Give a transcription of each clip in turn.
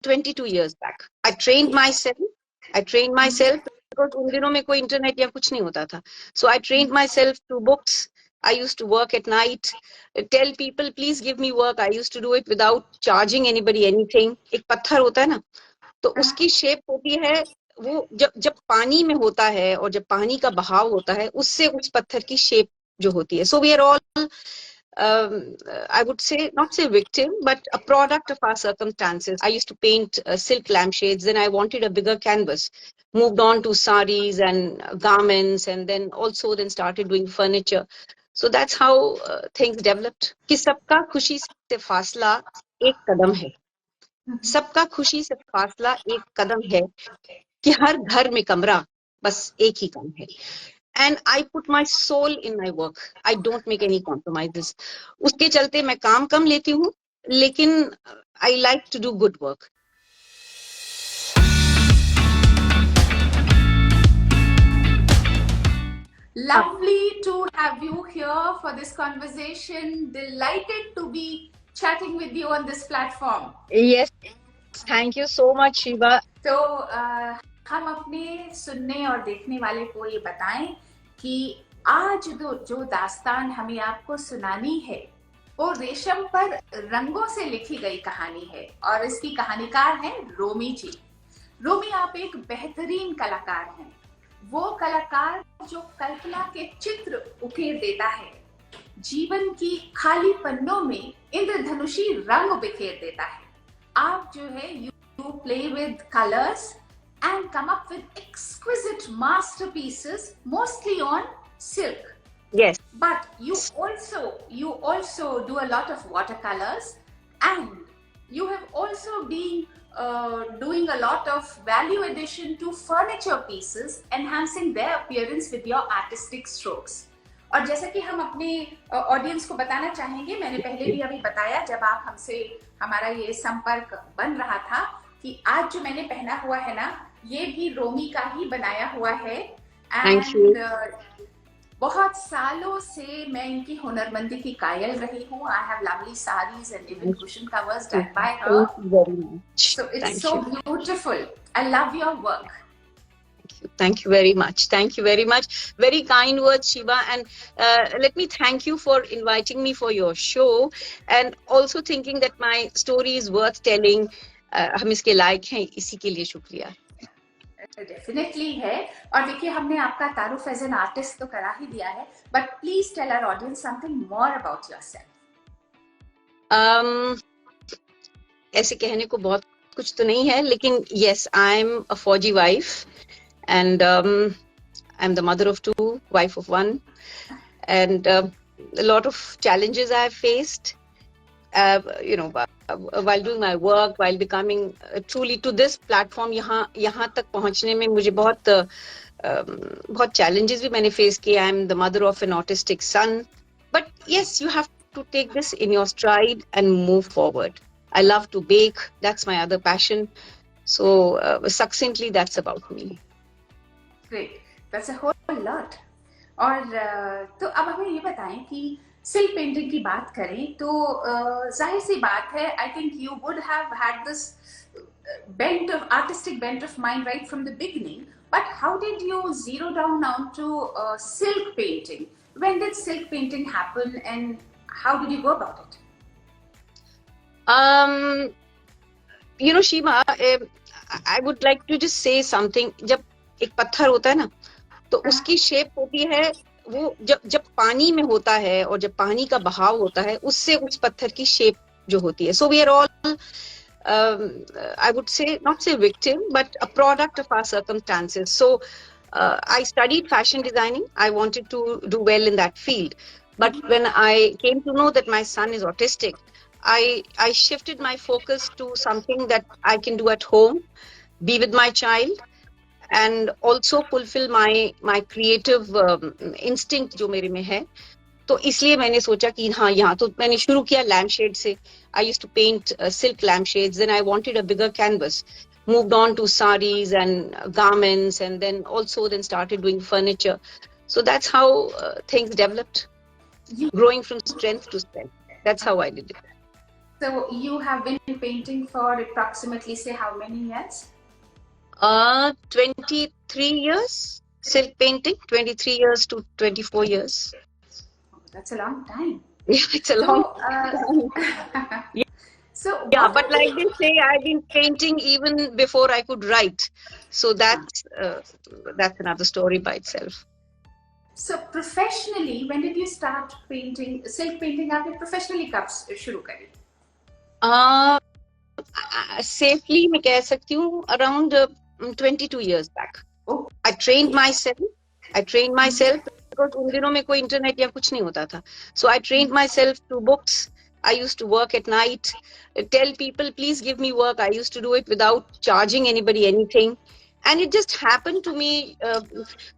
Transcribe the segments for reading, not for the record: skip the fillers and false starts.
22 years back. I trained myself because उन दिनों में कोई इंटरनेट या कुछ नहीं होता था. So I trained myself through books. I used to work at night, tell people please give me work. I used to do it without charging anybody anything. एक पत्थर होता है ना, तो उसकी शेप होती है, वो जब पानी में होता है और जब पानी का बहाव होता है, उससे उस पत्थर की शेप जो होती है. So we are all I would say, not say victim, but a product of our circumstances. I used to paint silk lampshades, then I wanted a bigger canvas. Moved on to saris and garments, and then started doing furniture. So that's how things developed. कि सबका खुशी से फासला एक कदम है. सबका खुशी से फासला एक कदम है कि हर घर में कमरा बस एक ही कम है. And I put my soul in my work. I don't make any compromises. उसके चलते मैं काम कम लेती हूँ, लेकिन I like to do good work. Lovely to have you here for this conversation. Delighted to be chatting with you on this platform. Yes, thank you so much, Shiva. तो हम अपने सुनने और देखने वाले को ये बताएं कि आज जो दास्तान हमें आपको सुनानी है वो रेशम पर रंगों से लिखी गई कहानी है और इसकी कहानीकार है रोमी जी. रोमी, आप एक बेहतरीन कलाकार हैं. वो कलाकार जो कल्पना के चित्र उकेर देता है, जीवन की खाली पन्नों में इंद्रधनुषी रंग बिखेर देता है. आप जो है you play with colors and come up with exquisite masterpieces, mostly on silk. Yes. But you also do a lot of watercolors, and you have also been doing a lot of value addition to furniture pieces, enhancing their appearance with your artistic strokes. और जैसा कि हम अपने audience को बताना चाहेंगे, मैंने पहले भी अभी बताया जब आप हमसे हमारा ये संपर्क बन रहा था कि आज जो मैंने पहना हुआ है ना, ये भी रोमी का ही बनाया हुआ है. एंड बहुत सालों से मैं इनकी हुनरमंदी की कायल रही हूँ. I have lovely saris and even cushion covers done by her. So it's so beautiful. I love your work. Thank you very much. Thank you very much. Very kind words, Shiva. And let me thank you for inviting me for your show and also thinking that my story is worth telling. हम इसके लायक हैं, इसी के लिए शुक्रिया. Definitely है. और देखिए, हमने आपका तारुफ एज एन आर्टिस्ट तो करा ही दिया है, but please tell our audience something more about yourself. ऐसे कहने को बहुत कुछ तो नहीं है, लेकिन yes, I'm a फौजी wife. And I'm the mother of 2, wife of 1, and a lot of challenges I have faced, while doing my work, while becoming truly to this platform. यहाँ तक पहुँचने में मुझे बहुत challenges भी मैंने face किए. I'm the mother of an autistic son, but yes, you have to take this in your stride and move forward. I love to bake. That's my other passion. So succinctly, that's about me. Great. That's a whole lot. और तो अब हमें ये बताएं कि silk painting की बात करें तो जाहिर सी बात है, I think you would have had this artistic bent of mind right from the beginning. But how did you zero down onto silk painting? When did silk painting happen, and how did you go about it? Shima, I would like to just say something. जब एक पत्थर होता है ना, तो उसकी shape होती है, वो जब पानी में होता है और जब पानी का बहाव होता है, उससे उस पत्थर की शेप जो होती है. So we are all I would say, not say victim, but a product of our circumstances. So I studied fashion designing. I wanted to do well in that field, but when I came to know that my son is autistic, I shifted my focus to something that I can do at home, be with my child, and also fulfill my creative instinct जो मेरे में है. तो इसलिए मैंने सोचा कि हाँ, यहाँ तो मैंने शुरू किया lampshade से. I used to paint silk lampshades. Then I wanted a bigger canvas. Moved on to saris and garments, and then started doing furniture. So that's how things developed, growing from strength to strength. That's how I did it. So you have been painting for approximately, say, how many years? 23 years, silk painting, 23 years to 24 years. Oh, that's a long time. Yeah, it's a long time. So Yeah, what but are like the they say, I've been painting even before I could write. So that's another story by itself. So professionally, when did you start painting? Silk painting आपने professionally कब शुरू करी? Uh, Safely मैं कह सकती हूँ around 22 years back. Oh, I trained myself because उन दिनों में कोई इंटरनेट या कुछ नहीं होता था. So I trained myself through books. I used to work at night, tell people, please give me work. I used to do it without charging anybody anything. And it just happened to me.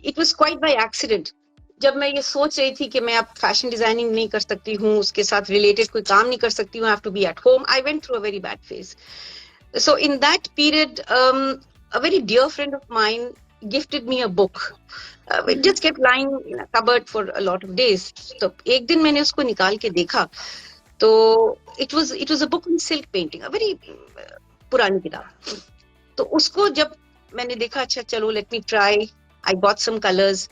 It was quite by accident. जब मैं ये सोच रही थी कि मैं अब fashion designing नहीं कर सकती हूँ, उसके साथ रिलेटेड कोई काम नहीं कर सकती हूँ, I have to be at home. I went through a very bad phase. So in that period, a very dear friend of mine gifted me a book. It just kept lying in a cupboard for a lot of days. तो एक दिन मैंने उसको निकाल के देखा, तो it was a book on silk painting, a very पुरानी किताब. तो उसको जब मैंने देखा, अच्छा चलो let me try. I bought some colors.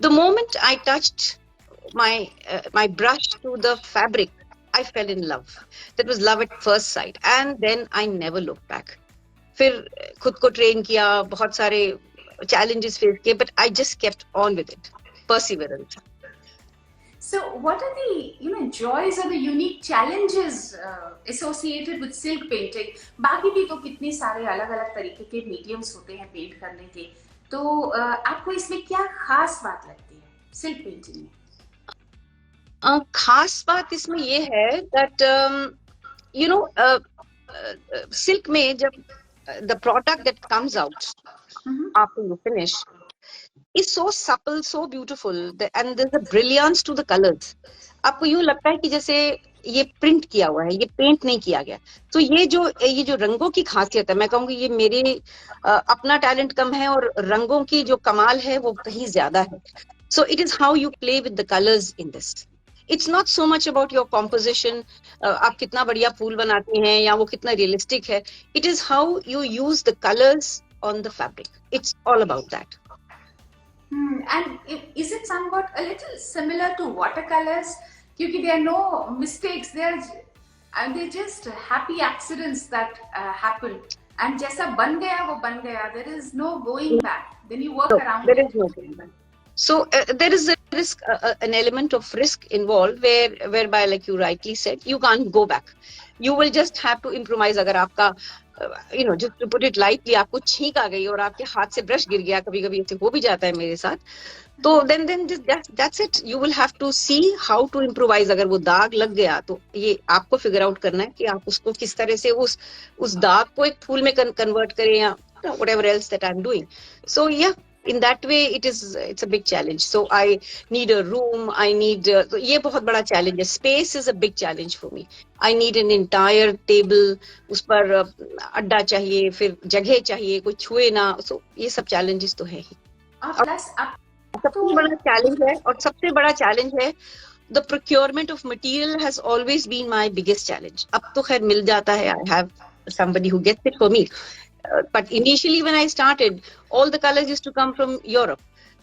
The moment I touched my brush to the fabric, I fell in love. That was love at first sight, and then I never looked back. फिर खुद को train किया, बहुत सारे challenges face किए, but I just kept on with it. Perseverance. So what are the joys or the unique challenges associated with silk painting? बाकी भी तो कितने सारे अलग-अलग तरीके के मीडियम्स होते हैं पेंट करने के. तो आपको इसमें क्या खास बात लगती है सिल्क पेंटिंग में? खास बात इसमें ये है that silk में जब the product that comes out after you finish is so supple, so beautiful, and there's a brilliance to the colors. आपको यूं लगता है कि जैसे ये प्रिंट किया हुआ है, ये पेंट नहीं किया गया. तो ये जो रंगों की खासियत है, मैं कहूँगी ये मेरे अपना टैलेंट कम है और रंगों की जो कमाल है वो कहीं ज्यादा है. So it is how you play with the colors in this. It's not so much about your composition. आप कितना बढ़िया फूल बनाती हैं या वो कितना रियलिस्टिक है. It is how you use the colors on the fabric. It's all about that. And is it somewhat a little similar to watercolors? Because there are no mistakes, they're just happy accidents that happen. And जैसा बन गया वो बन गया. There is no going back. Then you work around there it. is no going back. So there is a risk, an element of risk involved, whereby, like you rightly said, you can't go back. You will just have to improvise. अगर आपका just to put it lightly, आपको छींक आ गई और आपके हाथ से brush गिर गया, कभी-कभी ऐसे हो भी जाता है मेरे साथ, तो then that's it. You will have to see how to improvise. अगर वो दाग लग गया तो ये आपको फिगर आउट करना है कि आप उसको किस तरह से उस दाग को एक फूल में कन्वर्ट करें या whatever else that I'm doing. So yeah, in that way it's a big challenge. So I need a room, I need तो ये बहुत बड़ा challenge है. Space is a big challenge for me. I need an entire table, उस पर अड्डा चाहिए, फिर जगह चाहिए, कोई छुए ना. So ये सब challenges तो है ही. Plus सबसे बड़ा challenge है, और सबसे बड़ा challenge है, the procurement of material has always been my biggest challenge. अब तो खैर मिल जाता है. I have somebody who gets it for me. But initially when I started, all the colors used to come from Europe.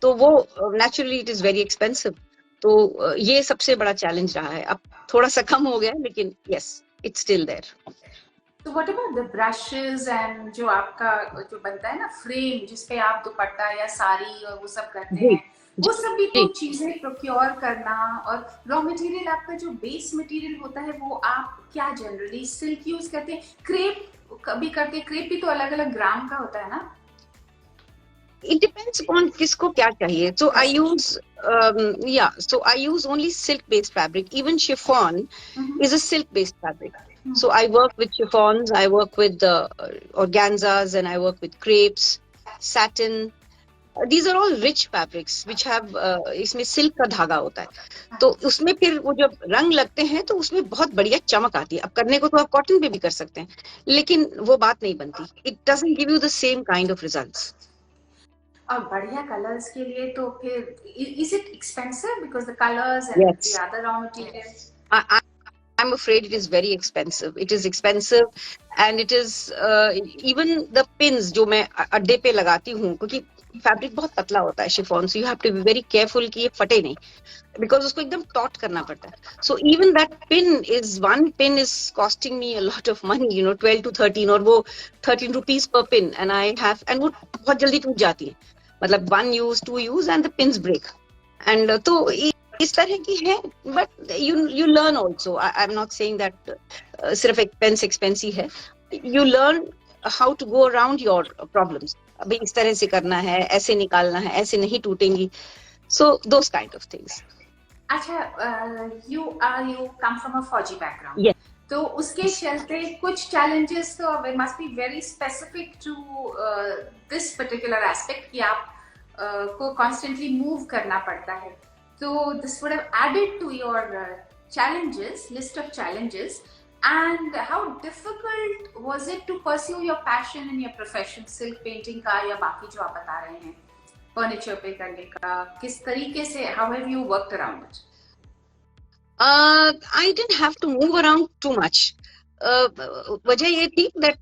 तो वो naturally it is very expensive. तो ये सबसे बड़ा challenge रहा है. अब थोड़ा सा कम हो गया, लेकिन yes, it's still there. So what about the brushes and जो आपका जो बनता है ना फ्रेम जिसपे आप दुपट्टा या साड़ी और वो सब करते हैं, वो सब भी तो चीजें प्रोक्योर करना, और रॉ मटेरियल आपका जो बेस मटेरियल होता है वो आप क्या जनरली सिल्क यूज करते हैं? क्रेप कभी करते हैं? क्रेप भी तो अलग अलग ग्राम का होता है ना? It depends upon किसको क्या चाहिए. So I use only silk based fabric. Even chiffon is a silk based fabric. So I work with chiffons, I work with organzas, and I work with crepes, satin. These are all rich fabrics which have इसमें silk का धागा होता है. तो उसमें फिर वो जब रंग लगते हैं तो उसमें बहुत बढ़िया चमक आती है. अब करने को तो आप कॉटन पे भी कर सकते हैं, लेकिन वो बात नहीं बनती. It doesn't give you the same kind of results. और बढ़िया कलर्स के लिए तो फिर is it expensive because the colors and Yes. the other raw materials? I'm afraid it is very expensive. It is expensive and it is even the pins जो मैं अड्डे पे लगाती हूँ, क्योंकि फैब्रिक बहुत पतला होता है chiffon, so you have to be very careful कि ये फटे नहीं, because उसको एकदम टॉट करना पड़ता है. So even that one pin is costing me a lot of money, 12 to 13, और वो 13 rupees per pin, and वो बहुत जल्दी टूट जाती है, मतलब 1 use 2 use and the pins break. And तो इस तरह की है, but you learn also. I'm not saying that सिर्फ expense ही है. You learn how to go around your problems. अभी इस तरह से करना है, ऐसे निकालना है, ऐसे नहीं टूटेंगी. So those kind of things. अच्छा, you come from a फौजी background. Yes. तो उसके चलते कुछ challenges तो must be very specific to this particular aspect कि आप को constantly move करना पड़ता है. So this would have added to your list of challenges. And how difficult was it to pursue your passion in your profession, silk painting का या बाकी जो आप बता रहे हैं, furniture पे करने का, किस तरीके से, how have you worked around it? I didn't have to move around too much. वजह ये थी that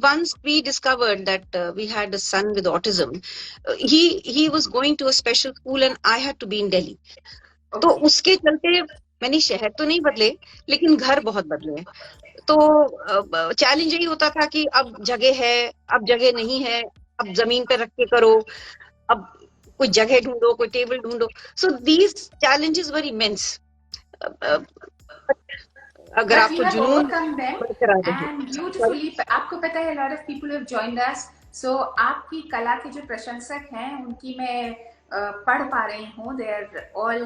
once we discovered that we had a son with autism, he was going to a special school and I had to be in Delhi. तो उसके चलते मैंने शहर तो नहीं बदले, लेकिन घर बहुत बदले. तो चैलेंज यही होता था कि अब जगह है, अब जगह नहीं है, अब जमीन पे रख के करो, अब कोई जगह ढूंढो, कोई टेबल ढूंढो. So these challenges were immense. अगर आपको जुनून and beautifully, आपको पता है, a lot of people have joined us, so आपकी कला के जो प्रशंसक हैं उनकी मैं पढ़ पा रही हूँ, they are all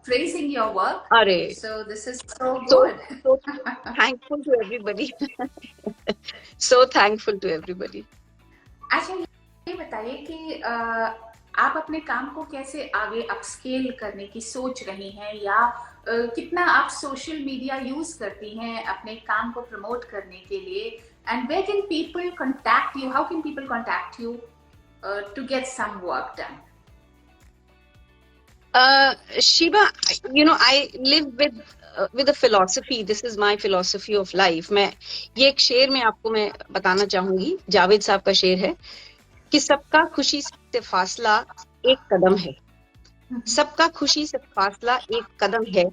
praising your work. अरे, so this is so good. So thankful to everybody. So thankful to everybody. अच्छा, ये बताइए कि आप अपने काम को कैसे आगे अपस्केल करने की सोच रही हैं, या कितना आप सोशल मीडिया यूज करती हैं अपने काम को प्रमोट करने के लिए, and where can people contact you, how can people contact you to get some work done? Shiva, I live with a philosophy. This is my philosophy of life. मैं ये एक शेर में आपको मैं बताना चाहूंगी, जावेद साहब का शेर है कि सबका खुशी से फासला एक कदम है, सबका खुशी से फासला एक कदम है,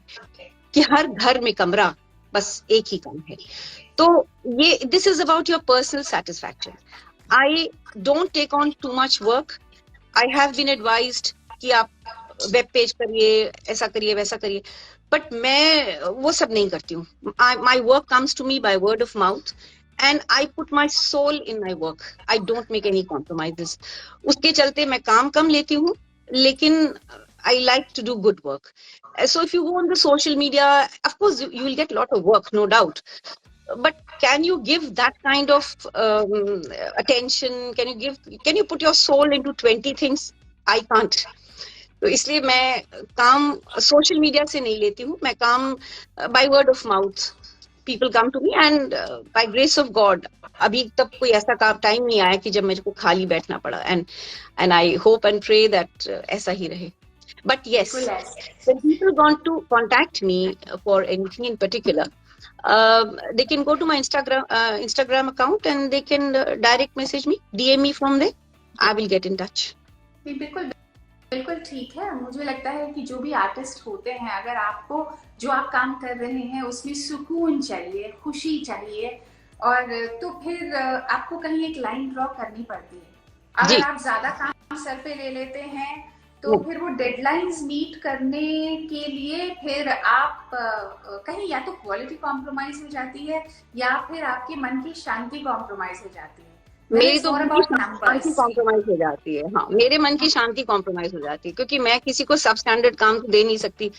कि हर घर में कमरा बस एक ही कम है. तो ये this is about your personal satisfaction. I don't take on too much work. I have been advised कि आप वेब पेज करिए, ऐसा करिए, वैसा करिए, बट मैं वो सब नहीं करती हूँ. My work comes to me by word of mouth and I put my soul in my work. I don't make any compromises. उसके चलते मैं काम कम लेती हूँ, लेकिन I like to do good work. So if you go on the social media, of course you will get a lot of work, no doubt. But can you give that kind of attention? Can you put your soul into 20 things? I can't. तो इसलिए मैं काम social media से नहीं लेती हूँ, मैं काम by word of mouth. People come to me and by grace of God, अभी तक कोई ऐसा टाइम नहीं आया कि जब मुझे को खाली बैठना पड़ा, and I hope and pray that ऐसा ही रहे. But yes, when people want to contact me for anything in particular, they can go to my Instagram account and they can direct message me, DM me from there. I will get in touch. बिल्कुल ठीक है. मुझे लगता है कि जो भी artist होते हैं, अगर आपको जो आप काम कर रहे हैं उसमें सुकून चाहिए, खुशी चाहिए, और तो फिर आपको कहीं एक लाइन ड्रॉ करनी पड़ती है. अगर आप ज्यादा काम सर पे ले लेते हैं तो फिर वो डेडलाइंस मीट करने के लिए फिर आप कहीं या तो क्वालिटी कॉम्प्रोमाइज हो जाती है या फिर आपके मन की शांति कॉम्प्रोमाइज हो जाती है. मेरी तो शांति कॉम्प्रोमाइज हो जाती है. हाँ, मेरे मन की शांति कॉम्प्रोमाइज हो जाती है, क्योंकि मैं किसी को सब स्टैंडर्ड काम तो दे नहीं सकती.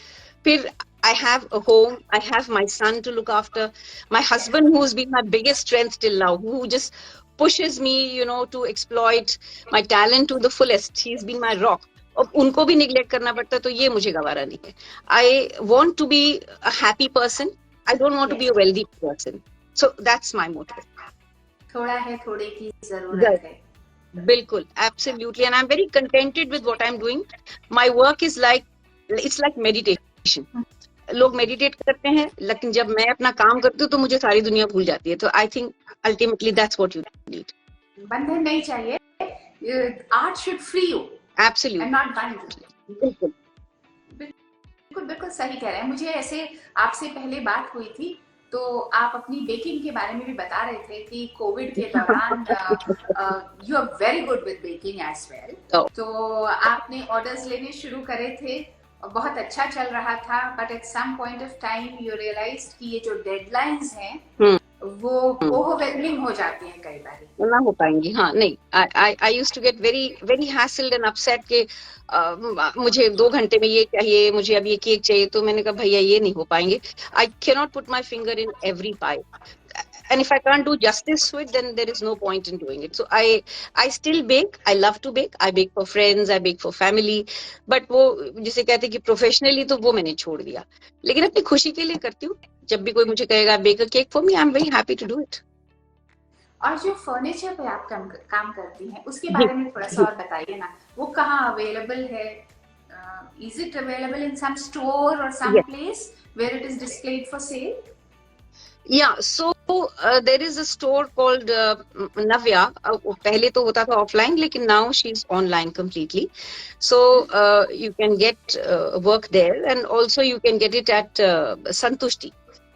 फिर I have a home, I have my son to look after, my husband who's been my biggest strength till now, who just pushes me, to exploit my talent to the fullest. He's been my rock. अब उनको भी neglect करना पड़ता है, तो ये मुझे गवारा नहीं है. I want to be a happy person. I don't want to be a wealthy person. So that's my motto. थोड़ा है, थोड़े की जरूरत है. बिल्कुल, absolutely, and I'm very contented with what I'm doing. My work is it's like meditation. लोग meditate करते हैं, लेकिन जब मैं अपना काम करती हूँ तो मुझे सारी दुनिया भूल जाती है. तो I think ultimately that's what you need. बंधन नहीं चाहिए. Art should free you absolutely and not bind you. बिल्कुल. बिल्कुल बिल्कुल सही कह रहे हैं. मुझे ऐसे आपसे पहले बात हुई थी तो आप अपनी बेकिंग के बारे में भी बता रहे थे कि कोविड के दौरान you are very good with baking as well. तो आपने ऑर्डर्स लेने शुरू करे थे और बहुत अच्छा चल रहा था, but at some point of time you realised कि ये जो डेडलाइंस हैं वो ओवरवेलमिंग हो जाती हैं कई बार. ना हो पाएंगी. हाँ नहीं, I used to get very very hassled and upset के मुझे 2 घंटे में ये चाहिए, मुझे अब ये केक चाहिए. तो मैंने कहा भैया ये नहीं हो पाएंगे. I can not put my finger in every pi, and if I can't do justice to it, then there is no point in doing it. So I still bake. I love to bake. I bake for friends, I bake for family. But वो जिसे कहते हैं कि professionally तो वो मैंने छोड़ दिया. लेकिन अपनी खुशी के लिए करती हूँ. जब भी कोई मुझे कहेगा bake a cake for me, I'm very happy to do it. और जो फर्नीचर पे आप काम करती हैं उसके बारे में थोड़ा सा और बताइए ना. वो कहाँ अवेलेबल है? Is it available in some store or some place where it is displayed for sale? Yeah, so there is a store called Navya. पहले तो होता था offline, लेकिन now she's online completely. So you can get work there, and also you can get it at Santushti.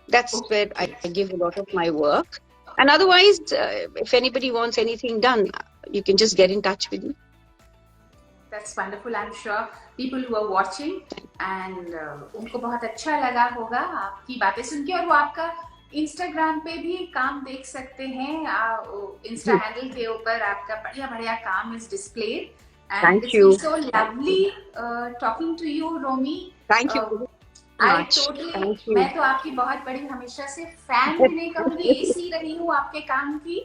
That's where I give a lot of my work. And otherwise, if anybody wants anything done, you can just get in touch with me. That's wonderful. I'm sure people who are watching and उनको बहुत अच्छा लगा होगा आपकी बातें सुन के. और वो आपका इंस्टाग्राम पे भी काम देख सकते हैं. इंस्टा हैंडल के ऊपर आपका बढ़िया बढ़िया काम is displayed. Thank you. It's so lovely talking to you, Romi. Thank you. मैं तो आपकी बहुत बड़ी हमेशा से फैन भी नहीं कहूंगी, इसी रही हूँ आपके काम की.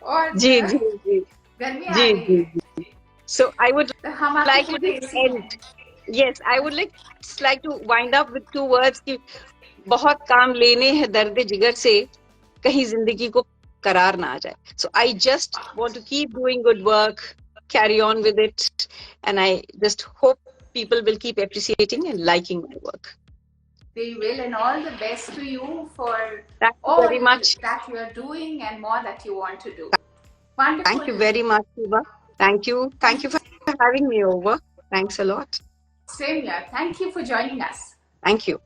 और जी जी जी गर्मी आ रही है. So I would like to end. Yes, I would like to wind up with 2 words कि बहुत काम लेने हैं दर्द जिगर से, कहीं जिंदगी को करार ना आ जाए. So I just want to keep doing good work, carry on with it, and I just hope people will keep appreciating and liking my work. They will, and all the best to you for all very much that you are doing and more that you want to do. Wonderful. Thank you very much, Shiva. Thank you for having me over. Thanks a lot. Same here. Thank you for joining us. Thank you.